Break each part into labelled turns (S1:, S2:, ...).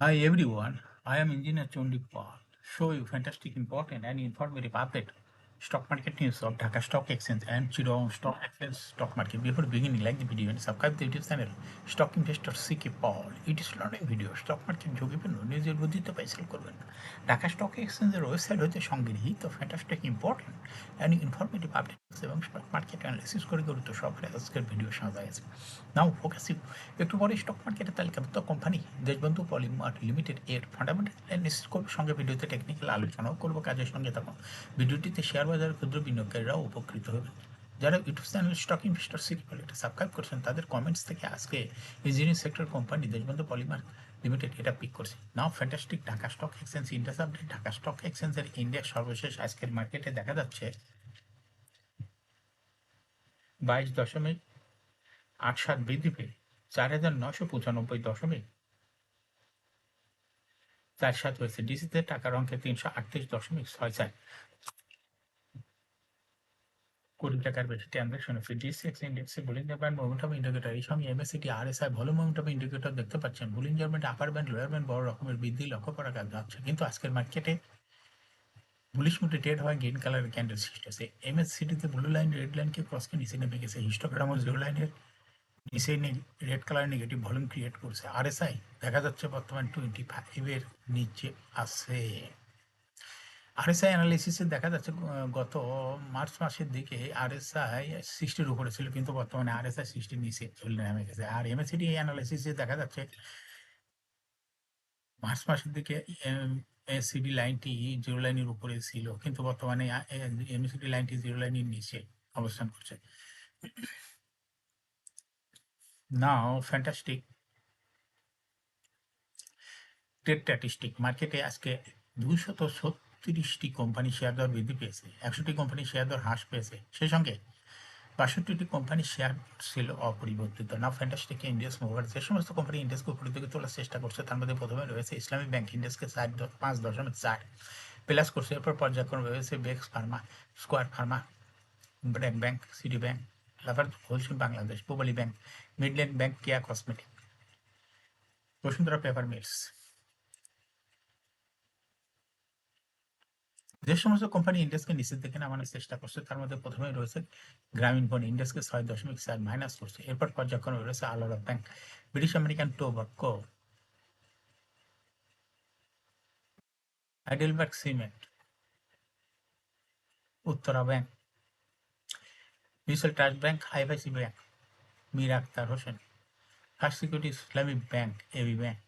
S1: Hi everyone, I am Engineer Chondipal. Show you fantastic, important and informative update. Stock market news of Dhaka Stock Exchange and Chittagong Stock Exchange Stock Market. Before beginning, like the video and subscribe the YouTube channel. Stock Investor CK Paul. It is learning video. Stock market ঝুঁকিপূর্ণ নিউজের বুদ্ধিতে পাইসেল করবেন Dhaka stock এক্সচেঞ্জের website হতে সংগৃহীত fantastic important and informative updates এবং stock market analysis করে গঠিত সফরে আজকের ভিডিও সাজা আছে নাও ফোকাসিং একটু পরে স্টক মার্কেটের তালিকাভুক্ত কোম্পানি দেশবন্ধু পলিমার্ট লিমিটেড এর ফান্ডামেন্টাল অ্যানালিসিস করব, সঙ্গে ভিডিওতে টেকনিক্যাল আলোচনাও করবো। কাজের সঙ্গে থাকুন। ভিডিওটিতে শেয়ার বাজারের ক্ষুদ্র বিনিয়োগকারীরাও উপকৃত হবেন। যারা ইউটিউব চ্যানেল স্টক ইনভেস্টর সিকিউরিটি এটা সাবস্ক্রাইব করছেন তাদের কমেন্টস থেকে আজকে engineering sector company Deshbandhu Polymer Limited এটা পিক করছে। Now fantastic Dhaka stock exchange index update. Dhaka stock এক্সচেঞ্জের ইন্ডেক্স সর্বশেষ আজকের মার্কেটে দেখা যাচ্ছে 22.87 বৃদ্ধি পেয়ে 4,995.47 হয়েছে। ডিসিতে টাকার অঙ্কে 338.64 কোটি টাকার বেশি ট্রানজাকশন হয়েছে। ডিএসএক্স ইন্ডেক্সে বুলিঞ্জার ব্যান্ড মোমেন্টাম ইন্ডিকেটর এই সঙ্গে MACD RSI volume momentum indicator দেখতে পাচ্ছেন। Bollinger band upper band lower band বড় রকমের বৃদ্ধি লক্ষ্য করা যাচ্ছে, কিন্তু আজকের মার্কেটে বুলিশ মুডে ট্রেড হয় গ্রিন কালারের ক্যান্ডেল সৃষ্টি হয়েছে। এমএসসিটিতে ব্লু লাইন রেড লাইনকে ক্রস করে নিচে নেমে গেছে। হিস্টোগ্রামও জিরো লাইনের নিচে red colour negative volume create করছে। আরএসআই দেখা যাচ্ছে বর্তমান 25-এর নিচে আছে। আরএসআই অ্যানালিসিসে দেখা যাচ্ছে গত মার্চ মাসের দিকে আরএসআই 60-র উপরে ছিল, কিন্তু বর্তমানে আরএসআই 60-র নিচে চলে নেমে গেছে। আর এমএসিডি অ্যানালিসিসে দেখা যাচ্ছে মার্চ মাসের দিকে এমএসিডি লাইনটি জিরো লাইনের উপরে ছিল, কিন্তু বর্তমানে এমএসিডি লাইনটি জিরো লাইনের নিচে অবস্থান করছে। Now fantastic trade statistic. মার্কেটে আজকে 236টি কোম্পানি শেয়ার দর বৃদ্ধি পেয়েছে, 100টি কোম্পানি শেয়ার দর হ্রাস পেয়েছে, সেই সঙ্গে 62টি কোম্পানি শেয়ার ছিল অপরিবর্তিত। না ফ্যান্টাস্টিক ইন্ডেক্স মুভার যে সমস্ত কোম্পানি ইন্ডেক্সকে উপরের দিকে তোলার চেষ্টা করছে তার মধ্যে প্রথমে রয়েছে ইসলামী ব্যাংক। ইন্ডেক্সকে 5.4 প্লাস করছে। এরপর পর্যায়ক্রমে রয়েছে বেক্স Pharma, Square Pharma, BRAC Bank, City Bank, লাভার Wholesale Bangladesh, Pubali Bank, Midland Bank, Keya Cosmetic, Bashundhara Paper Mills. যে সমস্ত কোম্পানি ইন্ডেক্সকে নিচের দিকে নামানোর চেষ্টা করছে তার মধ্যে প্রথমে রয়েছে গ্রামীণ ফোন। ইন্ডেক্সকে 6.4 মাইনাস করছে। এরপর পর্যায়ক্রমে রয়েছে আলাদা Bank, British American Tobacco, Heidelberg Cement, Uttara Bank, Mutual Trust Bank, IFIC Bank, Mir Akhtar Hossain, First Security Islamic Bank, AB Bank.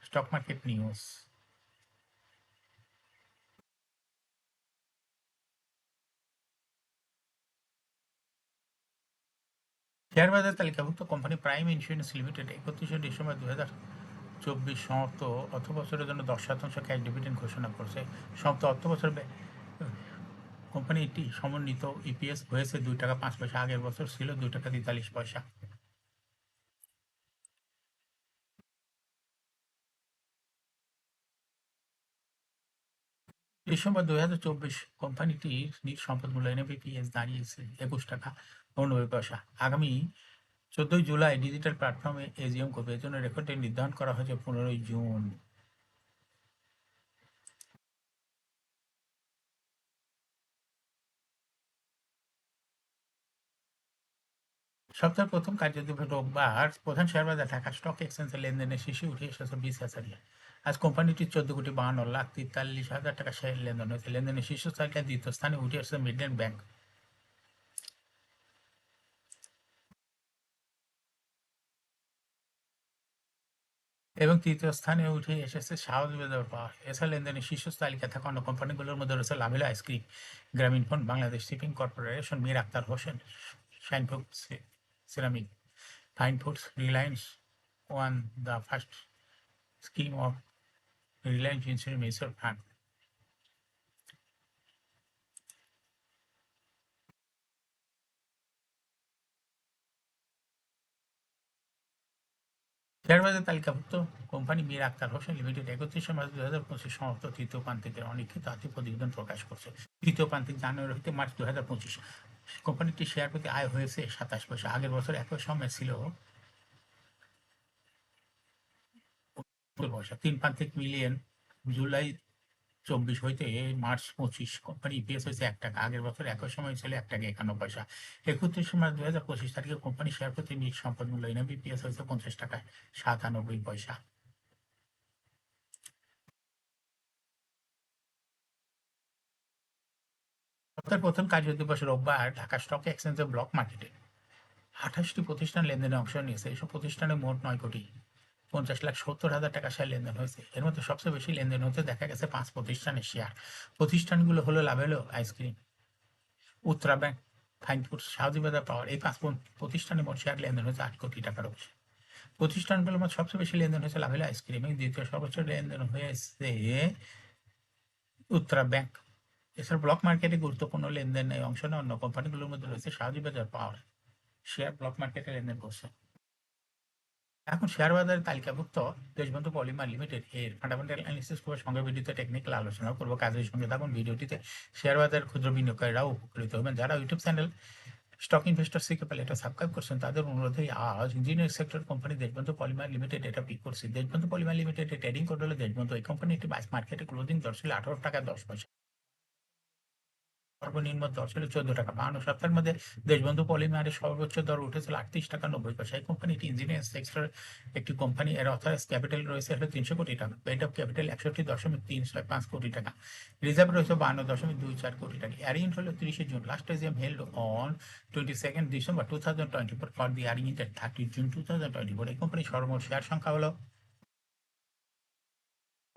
S1: Stock market news. Share বাজার তালিকাভুক্ত কোম্পানি প্রাইম ইন্স্যুরেন্স লিমিটেড 31শে ডিসেম্বর 2024 সমাপ্ত অর্থ বছরের জন্য 10% ক্যাশ ডিভিডেন্ড ঘোষণা করছে। সমাপ্ত অর্থ বছর কোম্পানিটি সমন্বিত ইপিএস হয়েছে 2 টাকা 5 পয়সা, আগের বছর ছিল 2 টাকা 43 পয়সা। ডিসেম্বর 2024 কোম্পানিটির নিট সম্পদ মূল্য এনএপিপিএস দাঁড়িয়েছে 21 টাকা 99 পয়সা। আগামী 14 জুলাই ডিজিটাল প্ল্যাটফর্মে এজিএম করবে, এর জন্য রেকর্ড ডেট নির্ধারণ করা হয়েছে 15 জুন। সপ্তাহের প্রথম কার্যদিবস রোববার প্রধান শেয়ার বাজার ঢাকা স্টক এক্সচেঞ্জের লেনদেনের শীর্ষে উঠে এসেছে 20 হাজারিয়া। আজ কোম্পানিটির 14,52,43,000 টাকা শেয়ার লেনদেন হয়েছে। লেনদেনের শীর্ষ তালিকায় দ্বিতীয় স্থানে উঠে এসেছে মিডল্যান্ড ব্যাংক। এবং তৃতীয় স্থানে উঠে এসেছে শাহবাজ বাজার পাওয়ার। এছাড়া লেনদেনের শীর্ষ তালিকায় থাকা অন্য কোম্পানিগুলোর মধ্যে রয়েছে লামিলা ice cream, Grameen Phone, Bangladesh Shipping Corporation, Mir Akhtar Hossain, শাইনফুড Ceramic, Fine Foods, Reliance One, the First Scheme of Reliance Insurance Mutual Fund. Share বাজার তালিকাভুক্ত company Mir Akhtar Hossain Limited 31 March 2025 সমাপ্ত তৃতীয় প্রান্তিকের অনিক্ষিত আর্থিক প্রতিবেদন প্রকাশ করছে। তৃতীয় প্রান্তিক জানুয়ারি হতে মার্চ 2025 কোম্পানিটির শেয়ার প্রতি আয় হয়েছে 27 পয়সা। আগের বছর একই সময় ছিল পয়সা। 3.5 মিলিয়ন জুলাই 24 হইতে মার্চ 25 কোম্পানি ইপিএস হয়েছে 1 টাকা। আগের বছর একই সময় ছিল 1 টাকা 51 পয়সা। 31 মার্চ 2025 তারিখে কোম্পানি শেয়ার প্রতি নিজ সম্পদ মূল্য এনএভি ইপিএস হয়েছে 50 টাকা 97 পয়সা। সপ্তাহের প্রথম কার্যদিবস রোববার ঢাকা স্টক এক্সচেঞ্জের ব্লক মার্কেটে 28টি প্রতিষ্ঠান লেনদেনে অংশ নিয়েছে। এসব প্রতিষ্ঠানে মোট 9,50,70,000 টাকা শেয়ার লেনদেন হয়েছে। এর মধ্যে সবচেয়ে বেশি লেনদেন হতে দেখা গেছে 5 প্রতিষ্ঠানের শেয়ার। প্রতিষ্ঠানগুলো হলো লাভেলো আইসক্রিম, উত্তরা ব্যাংক, ফাইনফুড, সাউদিবাজার পাওয়ার। এই 5 প্রতিষ্ঠানে মোট শেয়ার লেনদেন হয়েছে 8 কোটি টাকার বেশি। প্রতিষ্ঠানগুলোর মধ্যে সবচেয়ে বেশি লেনদেন হয়েছে লাভেলো আইসক্রিম, দ্বিতীয় সর্বোচ্চ লেনদেন হয়েছে উত্তরা ব্যাংক। এছাড়া ব্লক মার্কেটে গুরুত্বপূর্ণ লেনদেনে অংশ নেওয়া অন্য কোম্পানিগুলোর মধ্যে রয়েছে সাউদিবাজার পাওয়ার। শেয়ার ব্লক মার্কেটে লেনদেন করছে। এখন শেয়ার বাজারে তালিকাভুক্ত দেশবন্ধু পলিমার লিমিটেড এর ফান্ডামেন্টাল অ্যানালিসিস করে সঙ্গে ভিডিওতে টেকনিক্যাল আলোচনা করবো। কাজের সঙ্গে থাকুন। ভিডিওটিতে শেয়ার বাজারের ক্ষুদ্র বিনিয়োগকারীরাও উপকৃত হবেন। যারা ইউটিউব চ্যানেল স্টক ইনভেস্টর শিখে পেলে এটা সাবস্ক্রাইব করছেন, তাদের অনুরোধে আজ engineering sector company Deshbandhu polymer limited এটা পিক করছি। Deshbandhu polymer limited trading code হলো দেশবন্ধু। এই কোম্পানিটি মার্কেটে ক্লোজিং দর ছিল 18 টাকা 10 পয়সা। সর্বনিম্ন দর ছিল 14 টাকা 52। সপ্তাহের মধ্যে দেশবন্ধু পলিমারের সর্বোচ্চ দর উঠেছিল 38 টাকা 90 পয়সা। এই কোম্পানিটি ইঞ্জিনিয়ারিং সেক্টর একটি কোম্পানি। এর অথরাইজ ক্যাপিটাল রয়েছে হলো 300 কোটি টাকা। পেড অফ ক্যাপিটাল 61.365 কোটি টাকা। রিজার্ভ রয়েছে 52.24 কোটি টাকা। এয়ারিং হলো 30 June. Last AGM held on 22 December 2024 for the এয়ারিং ইন 30 জুন 2024। এই কোম্পানির সর্বমোট শেয়ার সংখ্যা হলো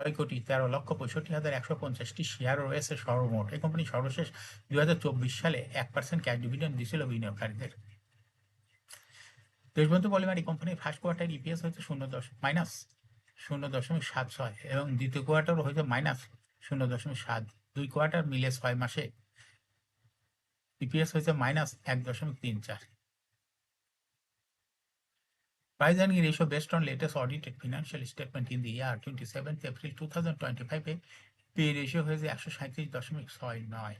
S1: 6,13,65,150টি শেয়ার রয়েছে সর্বমোট। এই কোম্পানি সর্বশেষ 2024 সালে 1% ক্যাশ ডিভিডেন্ড দিয়েছিল বিনিয়োগকারীদের। দেশবন্ধু পলিমার এই কোম্পানির ফার্স্ট কোয়ার্টার ইপিএস হয়েছে -0.76 এবং দ্বিতীয় কোয়ার্টার হয়েছে -0.7। 2 কোয়ার্টার মিলে 6 মাসে ইপিএস হয়েছে -1.34। Price earning ratio based on latest audited financial statement in the year 27th April 2025 A P ratio হয়েছে 137.69।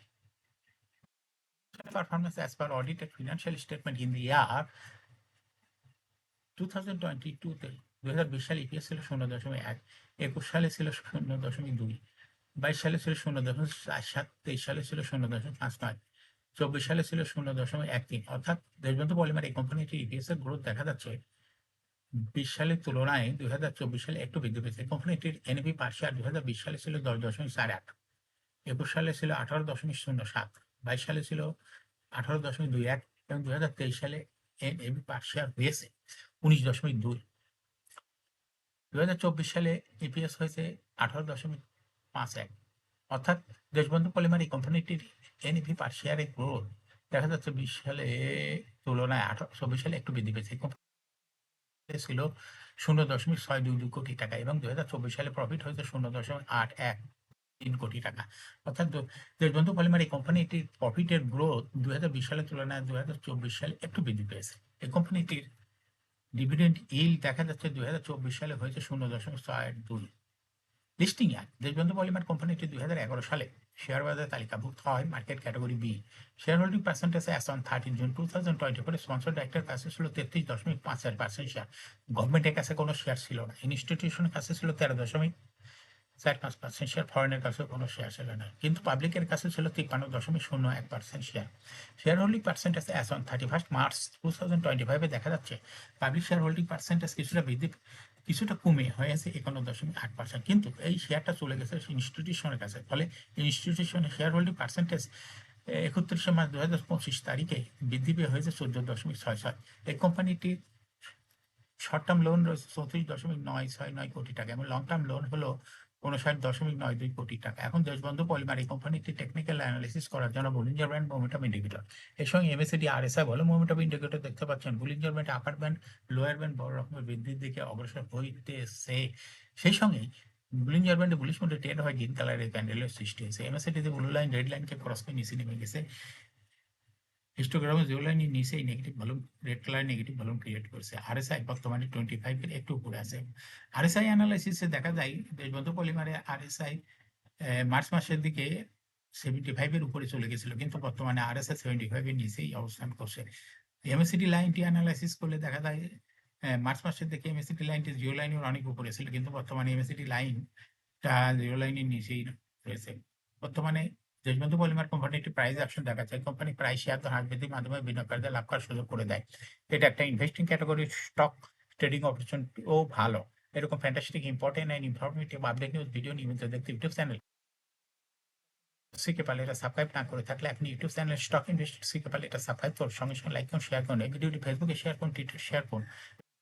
S1: Performance as per audited financial statement in the year 2022 তে 2020 সালে ইপিএস ছিল 0.1, 21 সালে ছিল 0.2, 22 সালে ছিল 0.47, 23 সালে ছিল 0.59, 24 সালে ছিল 0.13। অর্থাৎ দেশবন্ধু পলিমার এই কোম্পানিটির ইপিএস এর গ্রোথ দেখা যাচ্ছে 20 সালের তুলনায় 2024 সালে একটু বৃদ্ধি পেয়েছে। কোম্পানিটির এনএভি পার শেয়ার 2020 সালে ছিল 10.48, 21 সালে ছিল 18.07, 22 সালে ছিল 18.21 এবং 2023 সালে এনএভি পার শেয়ার হয়েছে 19.2। 2024 সালে ইপিএস হয়েছে 18.51। অর্থাৎ দেশবন্ধু পলিমার এই কোম্পানিটির এনএভি পার শেয়ারের গ্রোথ দেখা যাচ্ছে 20 সালে তুলনায় 24 সালে একটু বৃদ্ধি পেয়েছে। ছিল 0.622 কোটি টাকা এবং 2024 সালে প্রফিট হয়েছে 0.813 কোটি টাকা। অর্থাৎ দেশবন্ধু পলিমার এই কোম্পানিটির প্রফিটের গ্রোথ 2020 সালের তুলনায় 2024 সালে একটু বৃদ্ধি পেয়েছে। এই কোম্পানিটির ডিভিডেন্ড ইল্ড দেখা যাচ্ছে 2024 সালে হয়েছে 0.62। লিস্টিং ইয়ার দেশবন্ধু পলিমার কোম্পানিটি 2011 সালে শেয়ার বাজারে তালিকাভুক্ত হয় market category B. Share holding percentage as on 13 June 2024 sponsor director কাছে ছিল 33.54% শেয়ার। গভর্নমেন্টের কাছে কোনো শেয়ার ছিল না। ইনস্টিটিউশনের কাছে ছিল 13.45% শেয়ার। ফরেনের কাছে কোনো শেয়ার ছিল না, কিন্তু পাবলিকের কাছে ছিল 53.01% share. Share holding percentage as on 31 March 2025 দেখা যাচ্ছে পাবলিক শেয়ার হোল্ডিং পার্সেন্টেজ কিছুটা কমে হয়েছে 51.8%, কিন্তু এই শেয়ারটা চলে গেছে ইনস্টিটিউশনের কাছে। ফলে ইনস্টিটিউশনের শেয়ার হোল্ডিং পার্সেন্টেজ 31 মার্চ 2025 তারিখে বৃদ্ধি পেয়ে হয়েছে 14.66। এই কোম্পানিটির শর্ট টার্ম লোন রয়েছে 34.969 কোটি টাকা এবং লং টার্ম লোন হলো 59.92 কোটি টাকা। এখন দেশবন্ধু পলিমার এই কোম্পানিটি টেকনিক্যাল অ্যানালিসিস করার জন্য বুলিঞ্জার ব্যান্ড মোমেন্টাম ইন্ডিকেটর এর সঙ্গে এমএসিডি আরএসআই বলে মোমেন্টাম ইন্ডিকেটর দেখতে পাচ্ছেন। Bollinger band upper band lower band বড় রকমের বৃদ্ধির দিকে অগ্রসর হইতেছে। সেই সঙ্গে বুলিঞ্জার ব্যান্ডে বুলিশ মোডে ট্রেড হয় গ্রিন কালারের ক্যান্ডেলের সৃষ্টি হয়েছে। এমএসিডিতে ব্লু লাইন রেড লাইনকে ক্রস করে নিচে নেমে গেছে। হিস্টোগ্রামে জিরো লাইনের নিচেই negative volume red colour negative volume create করছে। আরএসআই বর্তমানে 25 এর একটু উপরে আছে। আরএসআই অ্যানালাইসিসে দেখা যায় দেশবন্ধু পলিমারে আরএসআই মার্চ মাসের দিকে 75 এর উপরে চলে গেছিল, কিন্তু বর্তমানে আরএসআই 75 এর নিচেই অবস্থান করছে। এমএসিডি লাইনটি অ্যানালাইসিস করলে দেখা যায় মার্চ মাসের দিকে এমএসসিডি লাইনটি জিও লাইনের অনেক উপরে ছিল, কিন্তু বর্তমানে এমএসসিডি লাইনটা জিও লাইনের নিচেই রয়েছে। বর্তমানে দেশবন্ধু পলিমার কোম্পানি একটি প্রাইস অ্যাকশন দেখাচ্ছে। কোম্পানি প্রায় শেয়ার দর হ্রাস বৃদ্ধির মাধ্যমে বিনিয়োগকারীদের লাভ করার সুযোগ করে দেয়। এটা একটা ইনভেস্টিং ক্যাটাগরি, স্টক ট্রেডিং অপরচুনিটিও ভালো। এরকম fantastic important and informative update news video নিয়মিত দেখতে ইউটিউব চ্যানেল সিকে পাল এটা সাবস্ক্রাইব না করে থাকলে আপনি YouTube channel stock investor CK Pal এটা সাবস্ক্রাইব করুন, সঙ্গে সঙ্গে লাইক করুন, শেয়ার করুন। এই ভিডিওটি ফেসবুকে শেয়ার করুন, টুইটারে শেয়ার করুন,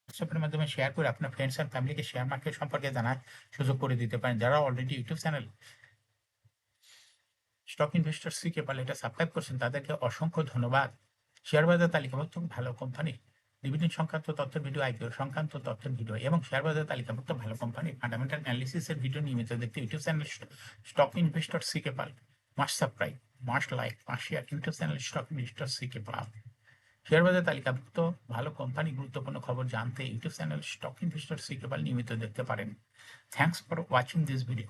S1: হোয়াটসঅ্যাপের মাধ্যমে শেয়ার করে আপনার ফ্রেন্ডস অ্যান্ড ফ্যামিলিকে শেয়ার মার্কেট সম্পর্কে জানার সুযোগ করে দিতে পারেন। যারা already YouTube channel stock investor CK Pal এটা সাবস্ক্রাইব করছেন তাদেরকে অসংখ্য ধন্যবাদ। শেয়ার বাজার তালিকাভুক্ত ভালো কোম্পানি ডিভিডেন্ড সংক্রান্ত তথ্যের ভিডিও, আইপিও সংক্রান্ত তথ্যের ভিডিও এবং শেয়ার বাজার তালিকাভুক্ত ভালো কোম্পানি ফান্ডামেন্টাল অ্যানালিসিসের ভিডিও নিয়মিত দেখতে YouTube channel stock investor CK Pal must subscribe, must like, must share YouTube channel stock investor CK Pal. Share বাজার তালিকাভুক্ত ভালো কোম্পানি গুরুত্বপূর্ণ খবর জানতে YouTube channel stock investor CK Pal নিয়মিত দেখতে পারেন। Thanks for watching this video.